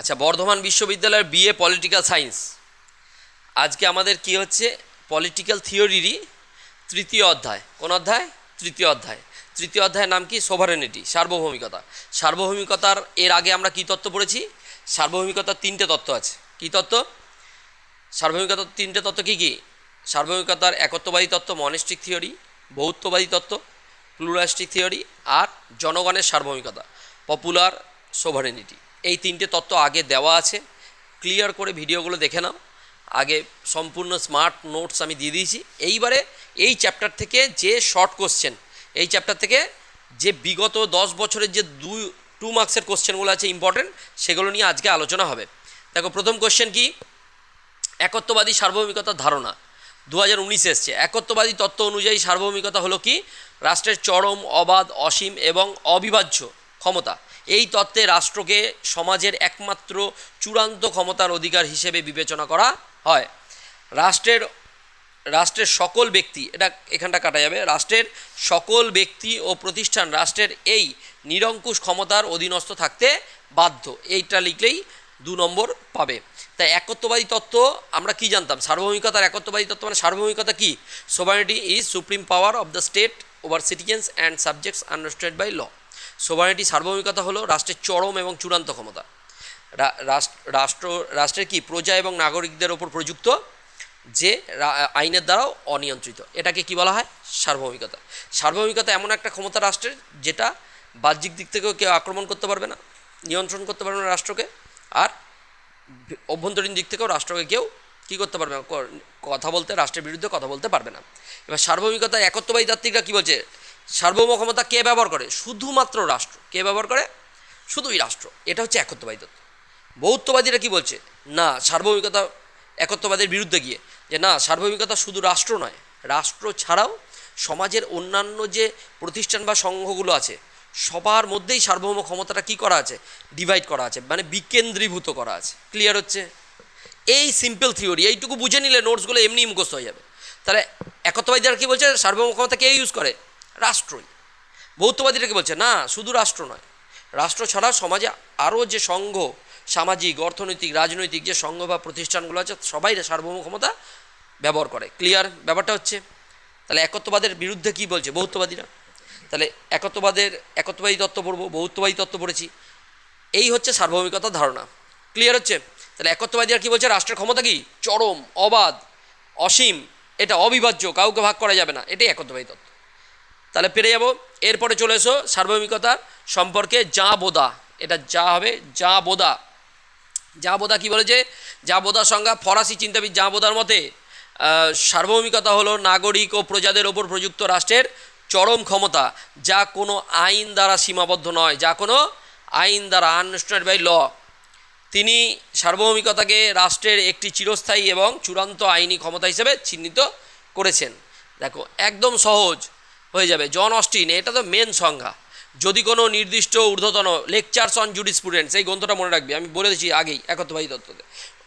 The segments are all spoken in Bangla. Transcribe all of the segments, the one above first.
আচ্ছা, বর্ধমান বিশ্ববিদ্যালয়ের বিএ পলিটিক্যাল সায়েন্স। আজকে আমাদের কি হচ্ছে, পলিটিক্যাল থিওরিরই তৃতীয় অধ্যায়। কোন অধ্যায়? তৃতীয় অধ্যায়। তৃতীয় অধ্যায়ের নাম কি? সোভারেনিটি, সার্বভৌমিকতা। সার্বভৌমিকতার এর আগে আমরা কি তত্ত্ব পড়েছি? সার্বভৌমিকতার তিনটে তত্ত্ব আছে। কি তত্ত্ব? সার্বভৌমিকতার তিনটে তত্ত্ব কি কি? সার্বভৌমিকতার একত্ববাদী তত্ত্ব, মনেস্টিক থিওরি, বহুত্ববাদী তত্ত্ব, প্লুরালিস্টিক থিওরি, আর জনগণের সার্বভৌমিকতা, পপুলার সোভারেনিটি। এই তিনটে তত্ত্ব আগে দেওয়া আছে, ক্লিয়ার করে ভিডিওগুলো দেখে নাও। আগে সম্পূর্ণ স্মার্ট নোটস আমি দিয়ে দিয়েছি। এইবারে এই চ্যাপ্টার থেকে যে শর্ট কোশ্চেন, এই চ্যাপ্টার থেকে যে বিগত 10 বছরের যে 2 মার্কসের কোশ্চেনগুলো আছে ইম্পর্টেন্ট, সেগুলো নিয়ে আজকে আলোচনা হবে। দেখো, প্রথম কোশ্চেন কি? একত্ববাদী সার্বভৌমিকতার ধারণা 2019 এসছে। একত্ববাদী তত্ত্ব অনুযায়ী সার্বভৌমিকতা হলো কি? রাষ্ট্রের চরম, অবাধ, অসীম এবং অবিভাজ্য ক্ষমতা। এই তত্ত্বে রাষ্ট্রকে সমাজের একমাত্র চূড়ান্ত ক্ষমতার অধিকার হিসেবে বিবেচনা করা হয়। রাষ্ট্রের সকল ব্যক্তি, এটা এখানটা কাটা যাবে, রাষ্ট্রের সকল ব্যক্তি ও প্রতিষ্ঠান রাষ্ট্রের এই নিরঙ্কুশ ক্ষমতার অধীনস্থ থাকতে বাধ্য। এইটা লিখলেই 2 নম্বর পাবে। তাই একত্ববাদী তত্ত্ব আমরা কি জানতাম? সার্বভৌমিকতার একত্ববাদী তত্ত্ব মানে সার্বভৌমিকতা কি? Sovereignty is supreme power of the state over citizens and subjects understand by law. Sovereignty, সার্বভৌমিকতা হলো রাষ্ট্রের চরম এবং চূড়ান্ত ক্ষমতা। রাষ্ট্রের কি? প্রজা এবং নাগরিকদের ওপর প্রযুক্ত, যে আইনের দ্বারাও অনিয়ন্ত্রিত। এটাকে কি বলা হয়? সার্বভৌমিকতা। সার্বভৌমিকতা এমন একটা ক্ষমতা রাষ্ট্রের, যেটা বাহ্যিক দিক থেকেও কেউ আক্রমণ করতে পারবে না, নিয়ন্ত্রণ করতে পারবে না রাষ্ট্রকে, আর অভ্যন্তরীণ দিক থেকেও রাষ্ট্রকে কেউ কী করতে পারবে না, কথা বলতে, রাষ্ট্রের বিরুদ্ধে কথা বলতে পারবে না। এবার সার্বভৌমিকতা একত্ববাদী তাত্ত্বিকরা কী বলছে? সার্বভৌম ক্ষমতা কে ব্যবহার করে? শুধুমাত্র রাষ্ট্র। কে ব্যবহার করে? শুধুই রাষ্ট্র। এটা হচ্ছে একত্ববাদী তত্ত্ব। বহুত্ববাদীরা কি বলছে? না, সার্বভৌমিকতা একত্ববাদের বিরুদ্ধে গিয়ে, যে না, সার্বভৌমিকতা শুধু রাষ্ট্র নয়, রাষ্ট্র ছাড়াও সমাজের অন্যান্য যে প্রতিষ্ঠান বা সংঘগুলো আছে, সবার মধ্যেই সার্বভৌম ক্ষমতাটা কি করা আছে? ডিভাইড করা আছে, মানে বিকেন্দ্রীভূত করা আছে। ক্লিয়ার হচ্ছে? এই সিম্পল থিওরি এইটুকু বুঝে নিলে নোটসগুলো এমনি মুখস্থ হয়ে যাবে। তাহলে একত্ববাদীরা কী বলছে? সার্বভৌম ক্ষমতা কে ইউজ করে? রাষ্ট্রই। বহুত্ববাদীরা কী বলছে? না, শুধু রাষ্ট্র নয়, রাষ্ট্র ছাড়া সমাজে আরও যে সংঘ, সামাজিক, অর্থনৈতিক, রাজনৈতিক যে সংঘ বা প্রতিষ্ঠানগুলো আছে, সবাই সার্বভৌম ক্ষমতা ব্যবহার করে। ক্লিয়ার ব্যাপারটা হচ্ছে? তাহলে একত্ববাদের বিরুদ্ধে কি বলছে বহুত্ববাদীরা? তাহলে একত্ববাদী তত্ত্ব পড়বো, বহুত্ববাদী তত্ত্ব পড়েছি। এই হচ্ছে সার্বভৌমিকতার ধারণা। ক্লিয়ার হচ্ছে? তাহলে একত্ববাদীরা কী বলছে? রাষ্ট্রের ক্ষমতা কি? চরম, অবাধ, অসীম, এটা অবিভাজ্য, কাউকে ভাগ করা যাবে না। এটাই একত্ববাদী তত্ত্ব। তাহলে পেরে যাব। এরপরে চলে এসো সার্বভৌমিকতার সম্পর্কে যা বোদা। এটা যা হবে, যা বোদা। যা বোদা কী বলেছে? যা বোদার সংজ্ঞা ফরাসি চিন্তাবিদ যা বোদার মতে সার্বভৌমিকতা হলো নাগরিক ও প্রজাদের ওপর প্রযুক্ত রাষ্ট্রের চরম ক্ষমতা, যা কোনো আইন দ্বারা সীমাবদ্ধ নয়, যা কোনো আইন দ্বারা আনস্ট্যান্ড বাই ল। তিনি সার্বভৌমিকতাকে রাষ্ট্রের একটি চিরস্থায়ী এবং চূড়ান্ত আইনি ক্ষমতা হিসেবে চিহ্নিত করেছেন। দেখো, একদম সহজ হয়ে যাবে। জন অস্টিন, এটা তো মেন সংজ্ঞা। যদি কোনো নির্দিষ্ট ঊর্ধ্বতন, লেকচারস অন জুরিসপ্রুডেন্স, এই গ্রন্থটা মনে রাখবি, আমি বলে দিচ্ছি আগেই। একত্ববাদী তত্ত্বতে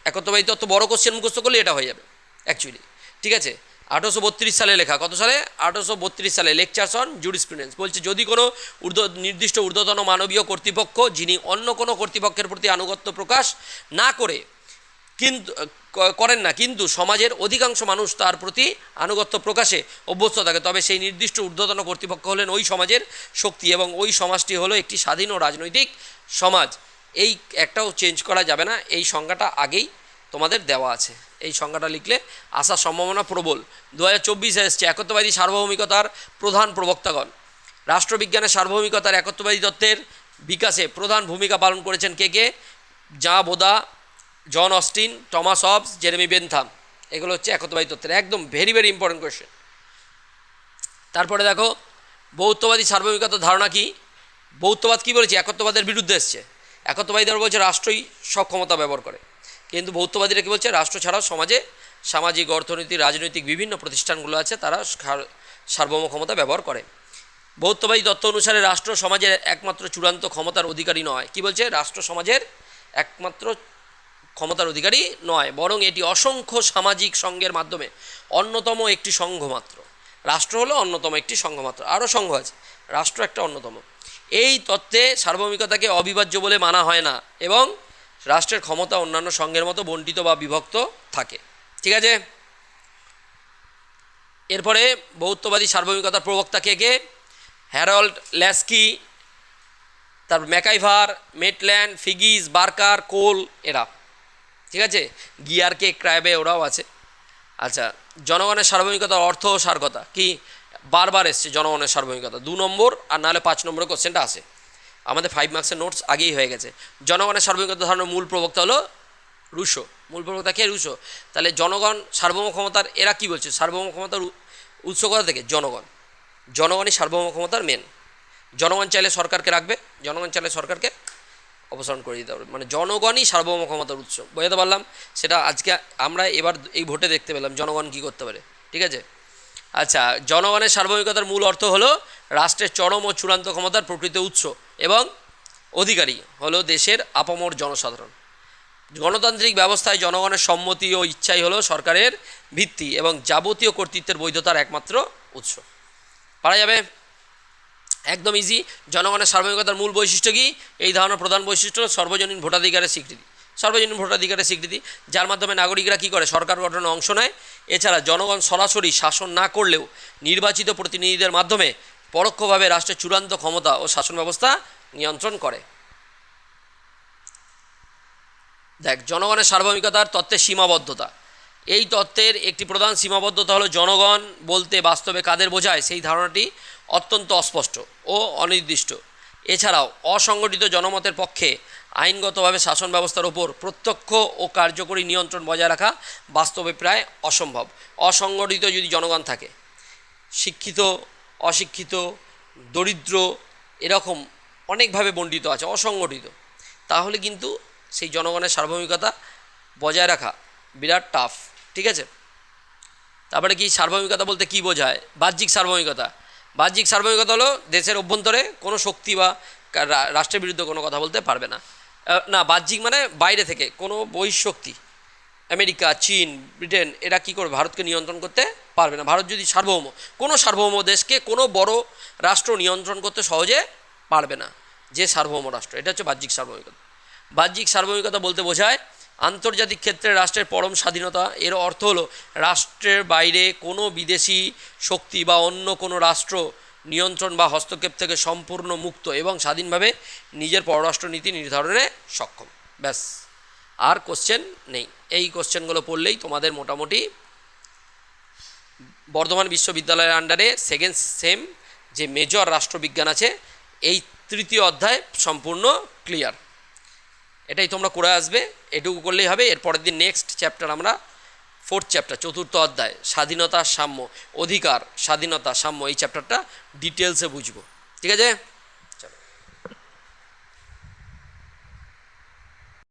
একত্ববাদী তত্ত্ব বড় কোশ্চেন মুখস্থ করলে এটা হয়ে যাবে অ্যাকচুয়ালি। ঠিক আছে? 1832 সালে লেখা। কত সালে? 1832 সালে। লেকচারস অন জুরিসপ্রুডেন্স বলছে, যদি কোনো নির্দিষ্ট ঊর্ধ্বতন মানবীয় কর্তৃপক্ষ, যিনি অন্য কোনো কর্তৃপক্ষের প্রতি আনুগত্য প্রকাশ না করেন না, কিন্তু সমাজের অধিকাংশ মানুষ তার প্রতি আনুগত্য প্রকাশে অভ্যস্ত থাকে, তবে সেই নির্দিষ্ট ঊর্ধ্বতন কর্তৃপক্ষ হলেন ওই সমাজের শক্তি, এবং ওই সমাজটি হলো একটি স্বাধীন ও রাজনৈতিক সমাজ। এই একটাও চেঞ্জ করা যাবে না। এই সংজ্ঞাটা আগেই তোমাদের দেওয়া আছে। এই সংজ্ঞাটা লিখলে আসার সম্ভাবনা প্রবল। 2024 এসছে একত্ববাদী সার্বভৌমিকতার প্রধান প্রবক্তাগণ। রাষ্ট্রবিজ্ঞানের সার্বভৌমিকতার একত্ববাদী তত্ত্বের বিকাশে প্রধান ভূমিকা পালন করেছেন কে কে? যা Bodin, John Austin, Thomas Hobbes, Jeremy Bentham. এগুলো হচ্ছে একত্ববাদী তত্ত্বের একদম ভেরি ভেরি ইম্পর্টেন্ট কোয়েশ্চেন। তারপরে দেখো, বহুত্ববাদী সার্বভৌমিকতার ধারণা কি? বহুত্ববাদ কী বলেছে? একত্ববাদের বিরুদ্ধে এসছে। একত্ববাদীরা বলছে রাষ্ট্রই সব ক্ষমতা ব্যবহার করে, কিন্তু বহুত্ববাদীরা কী বলছে? রাষ্ট্র ছাড়াও সমাজে সামাজিক, অর্থনৈতিক, রাজনৈতিক বিভিন্ন প্রতিষ্ঠানগুলো আছে, তারা সার্বভৌম ক্ষমতা ব্যবহার করে। বহুত্ববাদী তত্ত্ব অনুসারে রাষ্ট্র সমাজের একমাত্র চূড়ান্ত ক্ষমতার অধিকারী নয়। কি বলছে? রাষ্ট্র সমাজের একমাত্র ক্ষমতার অধিকারী নয়, বরং এটি অসংখ্য সামাজিক সংঘের মাধ্যমে অন্যতম একটি সংঘ মাত্র। রাষ্ট্র হলো অন্যতম একটি সংঘ মাত্র, আরও সংঘ আছে, রাষ্ট্র একটা অন্যতম। এই তত্ত্বে সার্বভৌমিকতাকে অবিভাজ্য বলে মানা হয় না, এবং রাষ্ট্রের ক্ষমতা অন্যান্য সংঘের মতো বণ্টিত বা বিভক্ত থাকে। ঠিক আছে, এরপরে বহুত্ববাদী সার্বভৌমিকতার প্রবক্তা কে? হ্যারল্ড ল্যাস্কি, তারপর ম্যাকাইভার, মেটল্যান্ড, ফিগিস, বার্কার, কোল, এরা। ঠিক আছে, গিয়ারকে, ক্র্যাবে, ওরাও আছে। আচ্ছা, জনগণের সার্বভৌমিকতার অর্থ ও সারকতা কি? বারবার এসছে জনগণের সার্বভৌমিকতা, 2 নম্বর আর নাহলে 5 নম্বরের কোশ্চেনটা আসে। আমাদের 5 মার্কসের নোটস আগেই হয়ে গেছে। জনগণের সার্বভৌমিকতা ধারণার মূল প্রবক্তা হলো রুশো। মূল প্রবক্তা কে? রুশো। তাহলে জনগণ সার্বভৌম ক্ষমতার, এরা কি বলছে? সার্বভৌম ক্ষমতার উৎস কোথা থেকে? জনগণ। জনগণই সার্বভৌম ক্ষমতার মেন। জনগণ চাইলে সরকারকে রাখবে, জনগণ চাইলে সরকারকে অপসারণ করে দিতে হবে। মানে জনগণই সার্বভৌম ক্ষমতার উৎস। বোঝাতে পারলাম? সেটা আজকে আমরা এবার এই ভোটে দেখতে পেলাম জনগণ কী করতে পারে। ঠিক আছে, আচ্ছা, জনগণের সার্বভৌমিকতার মূল অর্থ হলো রাষ্ট্রের চরম ও চূড়ান্ত ক্ষমতার প্রকৃত উৎস এবং অধিকারী হলো দেশের আপামর জনসাধারণ। গণতান্ত্রিক ব্যবস্থায় জনগণের সম্মতি ও ইচ্ছাই হলো সরকারের ভিত্তি এবং যাবতীয় কর্তৃত্বের বৈধতার একমাত্র উৎস। পারা যাবে? একদম ইজি। জনগণের সার্বভৌমিকতার মূল বৈশিষ্ট্য কি? এই ধারণার প্রধান বৈশিষ্ট্য সর্বজনীন ভোটাধিকারের স্বীকৃতি। সর্বজনীন ভোটাধিকারের স্বীকৃতি, যার মাধ্যমে নাগরিকরা কী করে? সরকার গঠনে অংশ নেয়। এছাড়া জনগণ সরাসরি শাসন না করলেও নির্বাচিত প্রতিনিধিদের মাধ্যমে পরোক্ষভাবে রাষ্ট্রের চূড়ান্ত ক্ষমতা ও শাসন ব্যবস্থা নিয়ন্ত্রণ করে। দেখ, জনগণের সার্বভৌমিকতার তত্ত্বের সীমাবদ্ধতা। এই তত্ত্বের একটি প্রধান সীমাবদ্ধতা হলো জনগণ বলতে বাস্তবে কাদের বোঝায় সেই ধারণাটি অত্যন্ত অস্পষ্ট ও অনির্দিষ্ট। এছাড়াও অসংগঠিত জনমতের পক্ষে আইনগতভাবে শাসন ব্যবস্থার ওপর প্রত্যক্ষ ও কার্যকরী নিয়ন্ত্রণ বজায় রাখা বাস্তবে প্রায় অসম্ভব। অসংগঠিত যদি জনগণ থাকে, শিক্ষিত, অশিক্ষিত, দরিদ্র, এরকম অনেকভাবে বণ্টিত আছে, অসংগঠিত, তাহলে কিন্তু সেই জনগণের সার্বভৌমিকতা বজায় রাখা বিরাট টাফ। ঠিক আছে, তারপরে কি সার্বভৌমিকতা বলতে কি বোঝায়? বাহ্যিক সার্বভৌমিকতা। বাহ্যিক সার্বভৌমিকতা হলো দেশের অভ্যন্তরে কোনো শক্তি বা রাষ্ট্রের বিরুদ্ধে কোনো কথা বলতে পারবে না। না, বাহ্যিক মানে বাইরে থেকে কোনো বহিঃশক্তি, আমেরিকা, চীন, ব্রিটেন, এরা কী করবে? ভারতকে নিয়ন্ত্রণ করতে পারবে না। ভারত যদি সার্বভৌম, কোনো সার্বভৌম দেশকে কোনো বড় রাষ্ট্র নিয়ন্ত্রণ করতে সহজে পারবে না, যে সার্বভৌম রাষ্ট্র। এটা হচ্ছে বাহ্যিক সার্বভৌমিকতা। বাহ্যিক সার্বভৌমিকতা বলতে বোঝায় আন্তর্জাতিক ক্ষেত্রে রাষ্ট্রের পরম স্বাধীনতা। এর অর্থ হলো রাষ্ট্রের বাইরে কোনো বিদেশি শক্তি বা অন্য কোনো রাষ্ট্র নিয়ন্ত্রণ বা হস্তক্ষেপ থেকে সম্পূর্ণ মুক্ত এবং স্বাধীনভাবে নিজের পররাষ্ট্রনীতি নির্ধারণে সক্ষম। ব্যাস, আর কোশ্চেন নেই। এই কোশ্চেনগুলো পড়লেই তোমাদের মোটামুটি বর্ধমান বিশ্ববিদ্যালয়ের আন্ডারে সেকেন্ড সেম যে মেজর রাষ্ট্রবিজ্ঞান আছে, এই 3য় অধ্যায় সম্পূর্ণ ক্লিয়ার। এটাই তোমরা করে আসবে, এটুকু করলেই হবে। এর পরের দিন নেক্সট চ্যাপ্টার আমরা 4th চ্যাপ্টার 4র্থ অধ্যায় স্বাধীনতা, সাম্য, অধিকার, স্বাধীনতা, সাম্য, এই চ্যাপ্টারটা ডিটেলসে বুঝবো। ঠিক আছে।